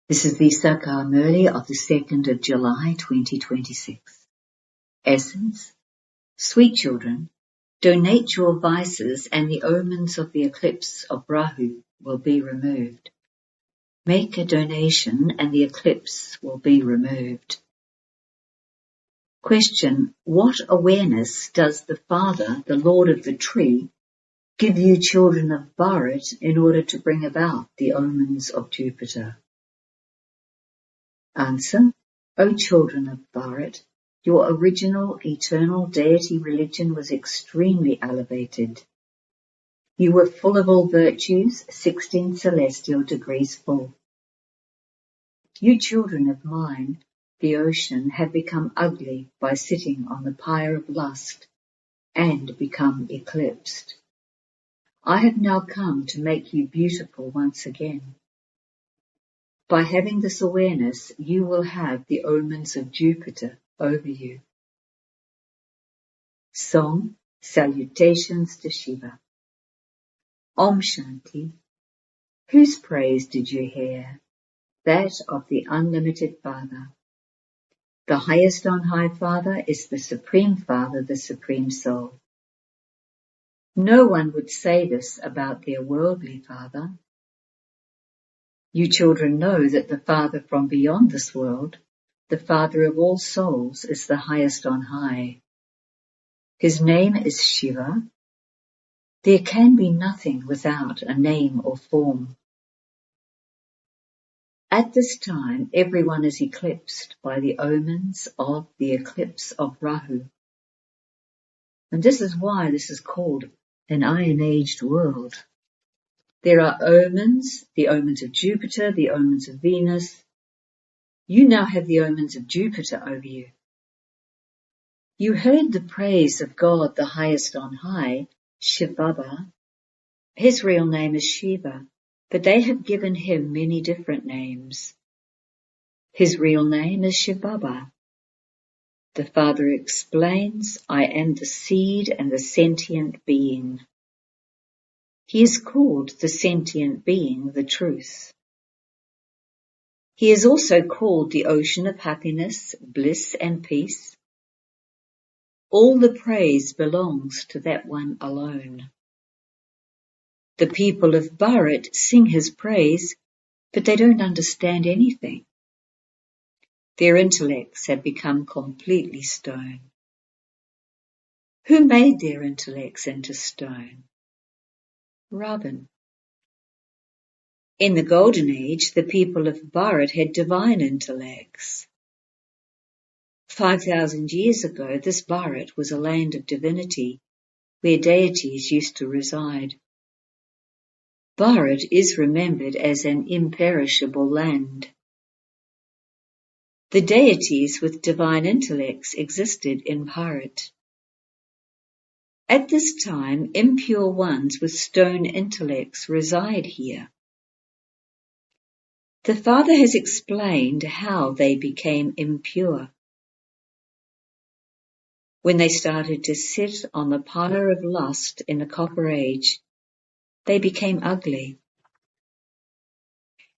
This is the English Murli of the 2nd of July 2026. Essence: Sweet children, donate your vices and the omens of the eclipse of Rahu will be removed. Make a donation and the eclipse will be removed. Question: What awareness does the Father, the Lord of the tree, give you children of Bharat in order to bring about the omens of Jupiter? Answer: O children of Bharat, your original eternal deity religion was extremely elevated. You were full of all virtues, 16 celestial degrees full. You children of mine, the ocean, have become ugly by sitting on the pyre of lust and become eclipsed. I have now come to make you beautiful once again. By having this awareness, you will have the omens of Jupiter over you. Song, Salutations to Shiva. Om Shanti. Whose praise did you hear? That of the unlimited Father. The highest on high Father is the Supreme Father, the Supreme Soul. No one would say this about their worldly father. You children know that the Father from beyond this world, the Father of all souls, is the highest on high. His name is Shiva. There can be nothing without a name or form. At this time, everyone is eclipsed by the omens of the eclipse of Rahu. And this is why this is called an iron-aged world. There are omens, the omens of Jupiter, the omens of Venus. You now have the omens of Jupiter over you. You heard the praise of God, the highest on high, Shivabha. His real name is Shiva, but they have given him many different names. His real name is Shivabha. The Father explains, I am the seed and the sentient being. He is called the sentient being, the truth. He is also called the ocean of happiness, bliss and peace. All the praise belongs to that one alone. The people of Bharat sing his praise, but they don't understand anything. Their intellects have become completely stone. Who made their intellects into stone? Ravan. In the Golden Age, the people of Bharat had divine intellects. 5,000 years ago, this Bharat was a land of divinity, where deities used to reside. Bharat is remembered as an imperishable land. The deities with divine intellects existed in Bharat. At this time, impure ones with stone intellects reside here. The Father has explained how they became impure. When they started to sit on the pyre of lust in the Copper Age, they became ugly.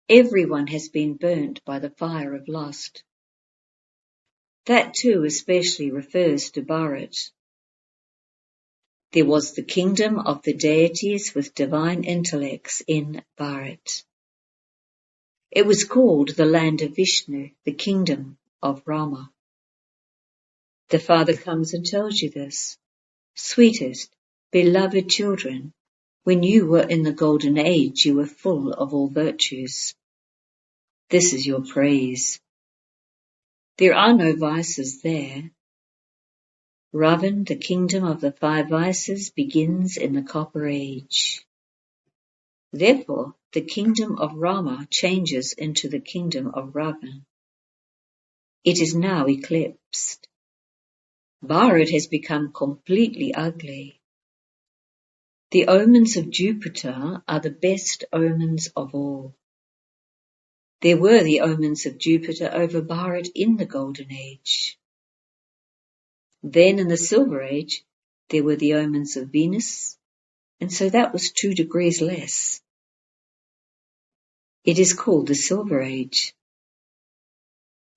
Everyone has been burnt by the fire of lust. That too especially refers to Bharat. There was the kingdom of the deities with divine intellects in Bharat. It was called the land of Vishnu, the kingdom of Rama. The Father comes and tells you this. Sweetest, beloved children, when you were in the Golden Age, you were full of all virtues. This is your praise. There are no vices there. Ravan, the kingdom of the 5 vices, begins in the Copper Age. Therefore, the kingdom of Rama changes into the kingdom of Ravan. It is now eclipsed. Bharat has become completely ugly. The omens of Jupiter are the best omens of all. There were the omens of Jupiter over Bharat in the Golden Age. Then in the Silver Age, there were the omens of Venus, and so that was 2 degrees less. It is called the Silver Age.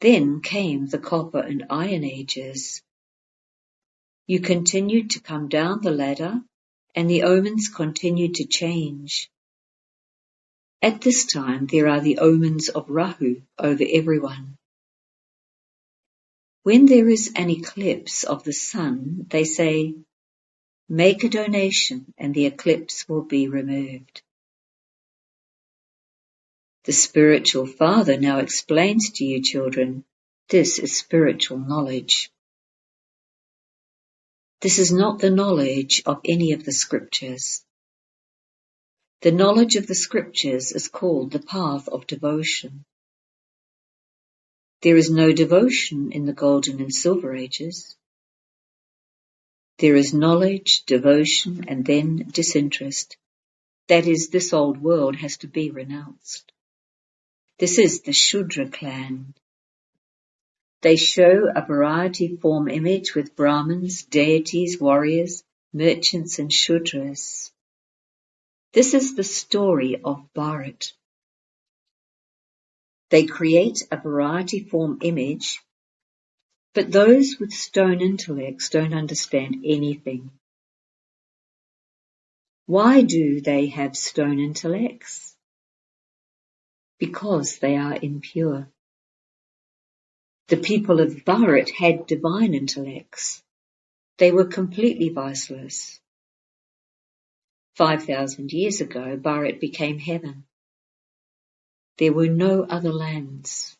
Then came the Copper and Iron Ages. You continued to come down the ladder, and the omens continued to change. At this time there are the omens of Rahu over everyone. When there is an eclipse of the sun, they say, make a donation and the eclipse will be removed. The spiritual father now explains to you, children, this is spiritual knowledge. This is not the knowledge of any of the scriptures. The knowledge of the scriptures is called the path of devotion. There is no devotion in the golden and silver ages. There is knowledge, devotion, and then disinterest. That is, this old world has to be renounced. This is the Shudra clan. They show a variety form image with Brahmins, deities, warriors, merchants, and Shudras. This is the story of Bharat. They create a variety form image, but those with stone intellects don't understand anything. Why do they have stone intellects? Because they are impure. The people of Bharat had divine intellects. They were completely viceless. 5,000 years ago, Bharat became heaven. There were no other lands.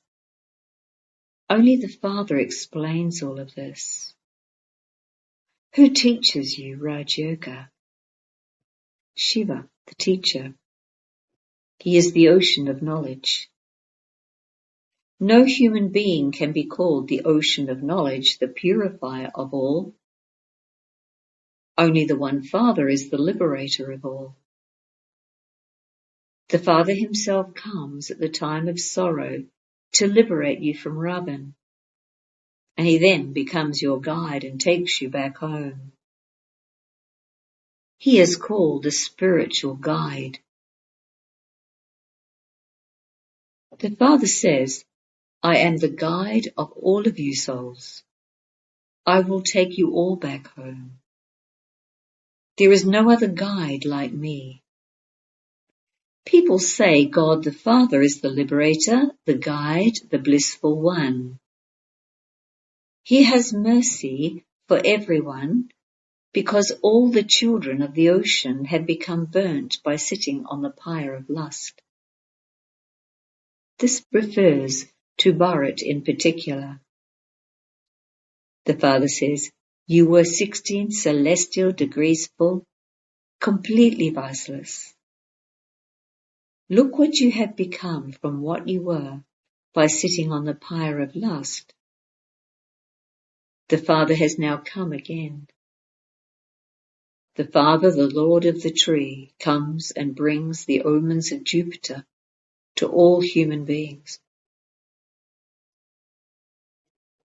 Only the Father explains all of this. Who teaches you Raj Yoga? Shiva, the teacher. He is the ocean of knowledge. No human being can be called the ocean of knowledge, the purifier of all. Only the one Father is the liberator of all. The Father himself comes at the time of sorrow to liberate you from Ravan, and he then becomes your guide and takes you back home. He is called the spiritual guide. The Father says, I am the guide of all of you souls. I will take you all back home. There is no other guide like me. People say God the Father is the liberator, the guide, the blissful one. He has mercy for everyone because all the children of the ocean have become burnt by sitting on the pyre of lust. This refers to Bharat in particular. The Father says, you were 16 celestial degrees full, completely viceless. Look what you have become from what you were by sitting on the pyre of lust. The Father has now come again. The Father, the Lord of the tree, comes and brings the omens of Jupiter to all human beings.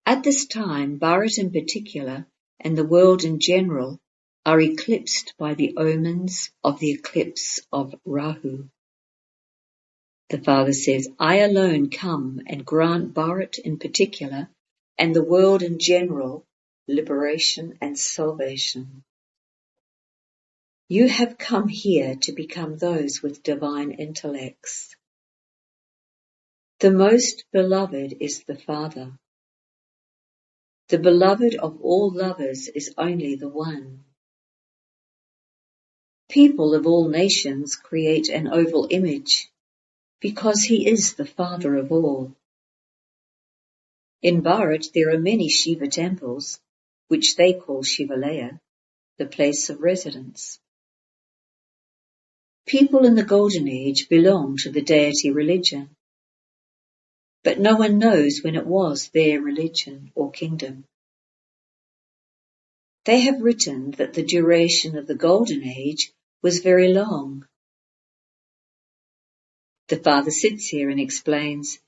At this time, Bharat in particular, and the world in general, are eclipsed by the omens of the eclipse of Rahu. The Father says, I alone come and grant Bharat in particular, and the world in general, liberation and salvation. You have come here to become those with divine intellects. The most beloved is the Father. The beloved of all lovers is only the one. People of all nations create an oval image because he is the Father of all. In Bharat there are many Shiva temples, which they call Shivalaya, the place of residence. People in the Golden Age belong to the deity religion, but no one knows when it was their religion or kingdom. They have written that the duration of the Golden Age was very long. The Father sits here and explains,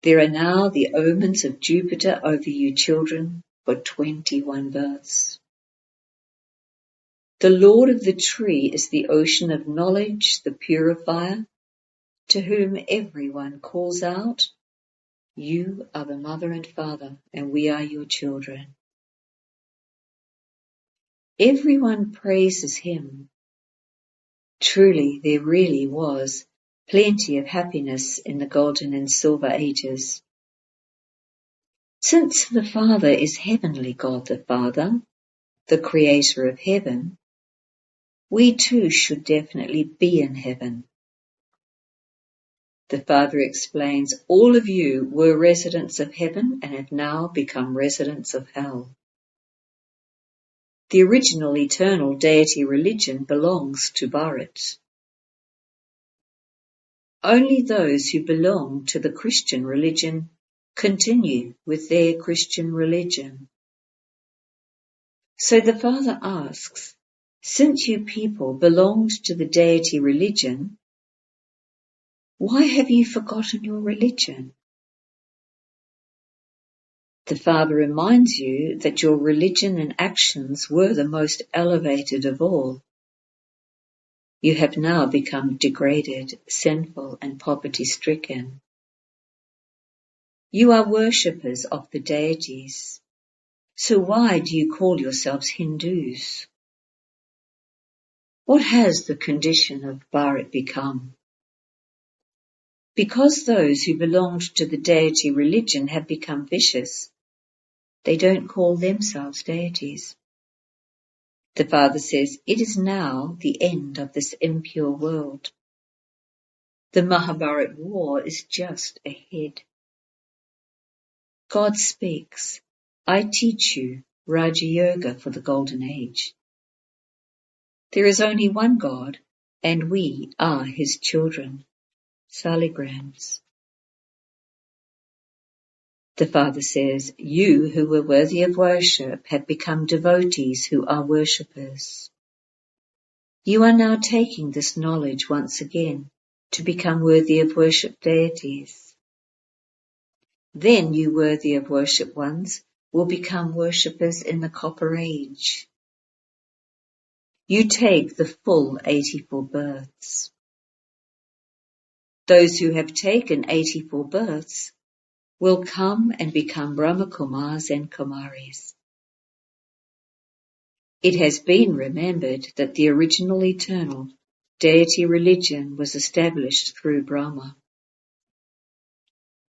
there are now the omens of Jupiter over you children for 21 births. The Lord of the tree is the ocean of knowledge, the purifier, to whom everyone calls out, "You are the mother and father, and we are your children." Everyone praises him. Truly, there really was plenty of happiness in the golden and silver ages. Since the Father is heavenly God the Father, the creator of heaven, we too should definitely be in heaven. The Father explains, all of you were residents of heaven and have now become residents of hell. The original eternal deity religion belongs to Bharat. Only those who belong to the Christian religion continue with their Christian religion. So the Father asks, since you people belonged to the deity religion, why have you forgotten your religion? The Father reminds you that your religion and actions were the most elevated of all. You have now become degraded, sinful, and poverty-stricken. You are worshippers of the deities. So why do you call yourselves Hindus? What has the condition of Bharat become? Because those who belonged to the deity religion have become vicious, they don't call themselves deities. The Father says, it is now the end of this impure world. The Mahabharat war is just ahead. God speaks, I teach you Raja Yoga for the golden age. There is only one God, and we are his children. Saligrams. The Father says, you who were worthy of worship have become devotees who are worshippers. You are now taking this knowledge once again to become worthy of worship deities. Then you worthy of worship ones will become worshippers in the copper age. You take the full 84 births. Those who have taken 84 births will come and become Brahma Kumars and Kumaris. It has been remembered that the original eternal deity religion was established through Brahma.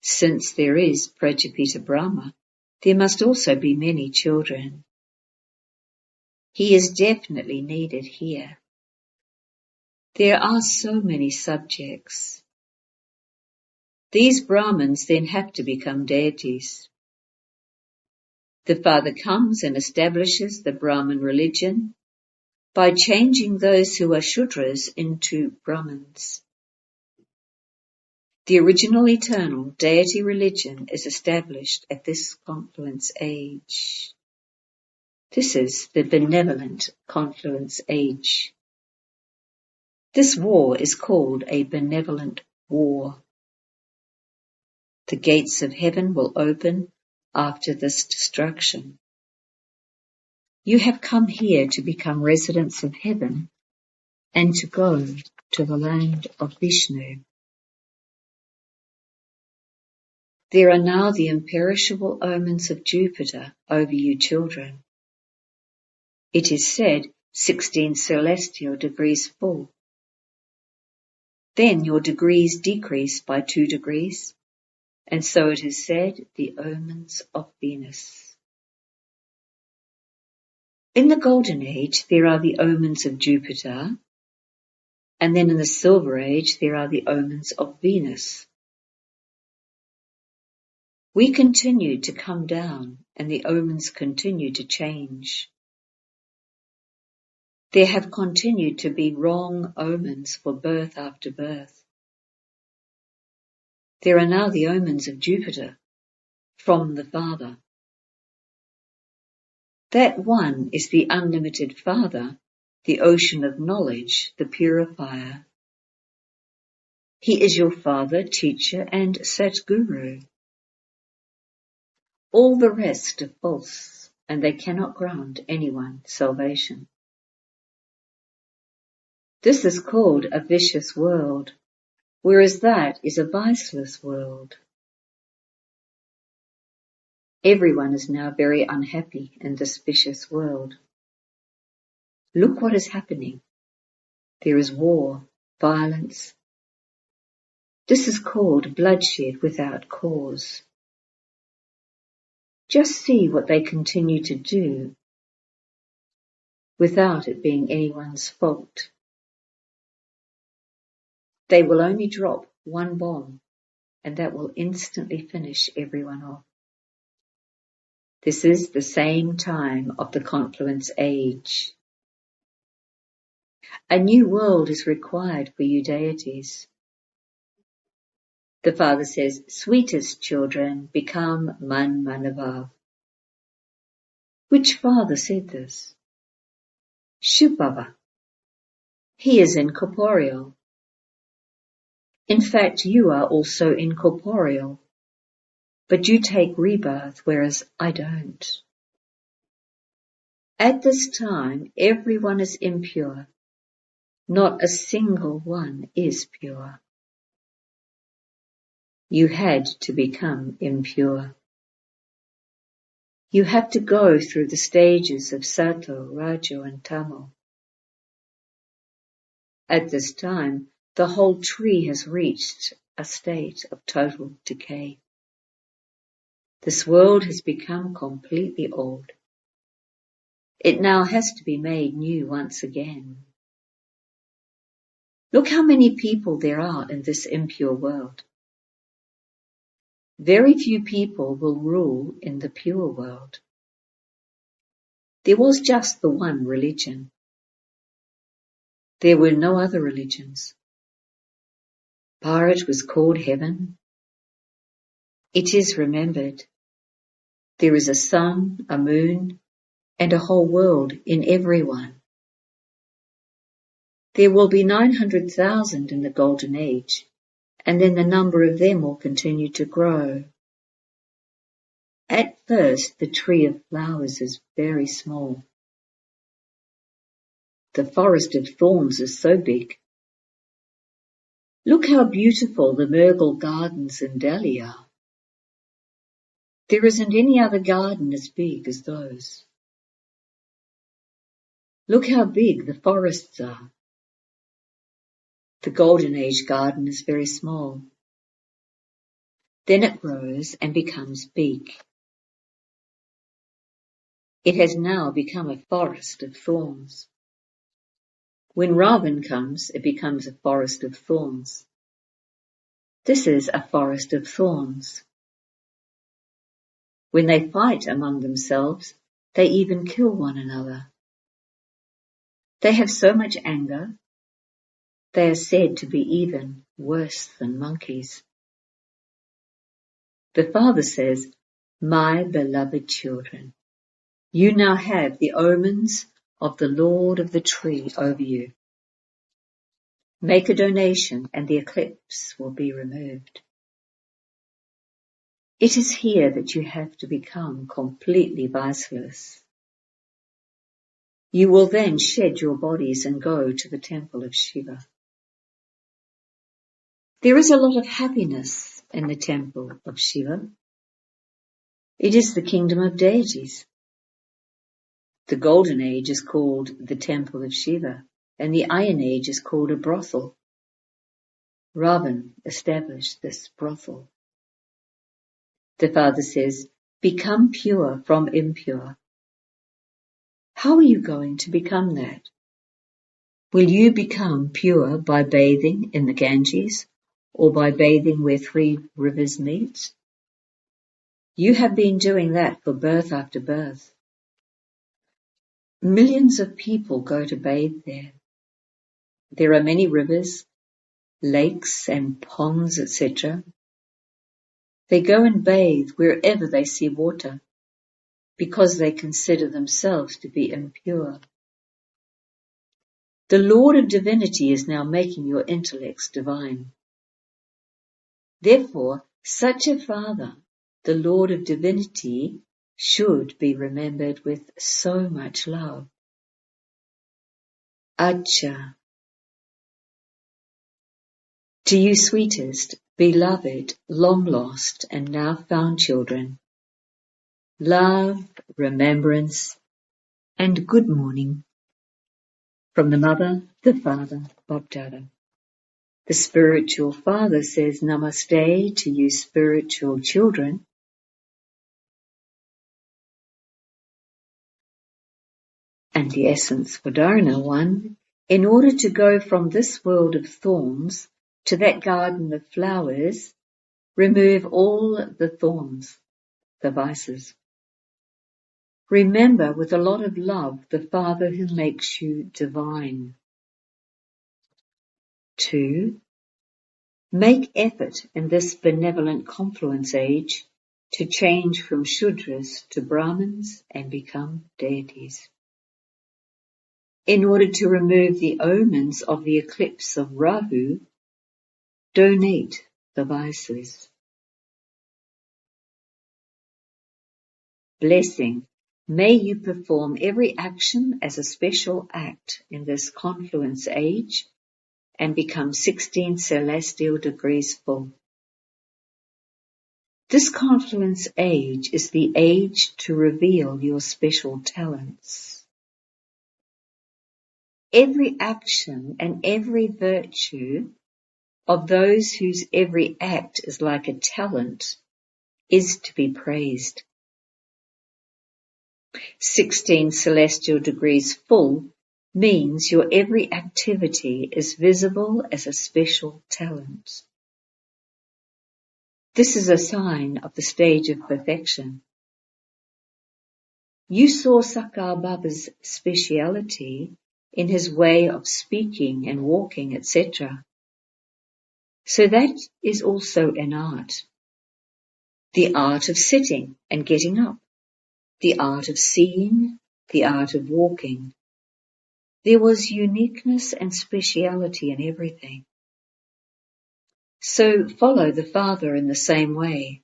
Since there is Prajapita Brahma, there must also be many children. He is definitely needed here. There are so many subjects. These Brahmins then have to become deities. The Father comes and establishes the Brahmin religion by changing those who are Shudras into Brahmins. The original eternal deity religion is established at this confluence age. This is the benevolent confluence age. This war is called a benevolent war. The gates of heaven will open after this destruction. You have come here to become residents of heaven and to go to the land of Vishnu. There are now the imperishable omens of Jupiter over you children. It is said 16 celestial degrees full. Then your degrees decrease by 2 degrees, and so it is said the omens of Venus. In the golden age there are the omens of Jupiter, and then in the silver age there are the omens of Venus. We continue to come down, and the omens continue to change. There have continued to be wrong omens for birth after birth. There are now the omens of Jupiter from the Father. That one is the unlimited Father, the ocean of knowledge, the purifier. He is your Father, teacher, and Satguru. All the rest are false, and they cannot grant anyone salvation. This is called a vicious world. whereas that is a viceless world. Everyone is now very unhappy in this vicious world. Look what is happening. There is war, violence. This is called bloodshed without cause. Just see what they continue to do without it being anyone's fault. They will only drop one bomb, and that will instantly finish everyone off. This is the same time of the confluence age. A new world is required for you deities. The Father says, sweetest children, become man manavav. Which father said this? Shiv Baba. He is incorporeal. In fact, you are also incorporeal, but you take rebirth, whereas I don't. At this time, everyone is impure. Not a single one is pure. You had to become impure. You have to go through the stages of Sato, Rajo and Tamo. At this time, the whole tree has reached a state of total decay. This world has become completely old. It now has to be made new once again. Look how many people there are in this impure world. Very few people will rule in the pure world. There was just the one religion. There were no other religions. Bharat was called heaven. It is remembered. There is a sun, a moon, and a whole world in everyone. There will be 900,000 in the golden age, and then the number of them will continue to grow. At first, the tree of flowers is very small. The forest of thorns is so big. Look how beautiful the Murgal gardens in Delhi are. There isn't any other garden as big as those. Look how big the forests are. The Golden Age garden is very small. Then it grows and becomes big. It has now become a forest of thorns. When Ravan comes, it becomes a forest of thorns. This is a forest of thorns. When they fight among themselves, they even kill one another. They have so much anger, they are said to be even worse than monkeys. The Father says, my beloved children, you now have the omens of the Lord of the tree over you. Make a donation and the eclipse will be removed. It is here that you have to become completely viceless. You will then shed your bodies and go to the temple of Shiva. There is a lot of happiness in the temple of Shiva. It is the kingdom of deities. The Golden Age is called the Temple of Shiva, and the Iron Age is called a brothel. Ravan established this brothel. The Father says, become pure from impure. How are you going to become that? Will you become pure by bathing in the Ganges or by bathing where 3 rivers meet? You have been doing that for birth after birth. Millions of people go to bathe there. There are many rivers, lakes and ponds, etc. They go and bathe wherever they see water because they consider themselves to be impure. The Lord of Divinity is now making your intellects divine. Therefore, such a Father, the Lord of Divinity, should be remembered with so much love. Acha. To you sweetest, beloved, long lost and now found children, love, remembrance, and good morning from the Mother, the Father, Bob Dada. The spiritual father says namaste to you spiritual children. And the essence for Dharana 1, in order to go from this world of thorns to that garden of flowers, remove all the thorns, the vices. Remember with a lot of love the Father who makes you divine. 2. Make effort in this benevolent confluence age to change from Shudras to Brahmins and become deities. In order to remove the omens of the eclipse of Rahu, donate the vices. Blessing. May you perform every action as a special act in this confluence age and become 16 celestial degrees full. This confluence age is the age to reveal your special talents. Every action and every virtue of those whose every act is like a talent is to be praised. 16 celestial degrees full means your every activity is visible as a special talent. This is a sign of the stage of perfection. You saw Sakar Baba's speciality in his way of speaking and walking, etc. So that is also an art. The art of sitting and getting up. The art of seeing. The art of walking. There was uniqueness and speciality in everything. So follow the Father in the same way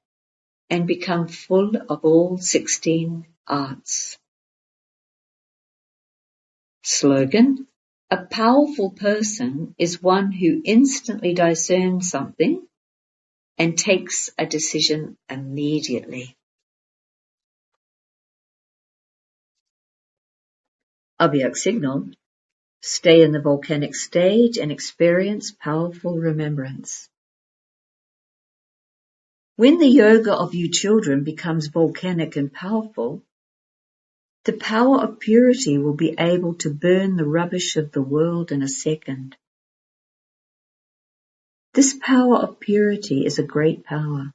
and become full of all 16 arts. Slogan: a powerful person is one who instantly discerns something and takes a decision immediately. Abhyak signal: stay in the volcanic stage and experience powerful remembrance. When the yoga of you children becomes volcanic and powerful, the power of purity will be able to burn the rubbish of the world in a second. This power of purity is a great power.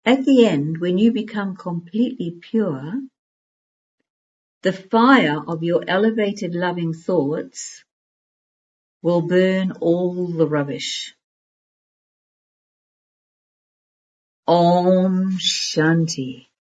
At the end, when you become completely pure, the fire of your elevated loving thoughts will burn all the rubbish. Om Shanti.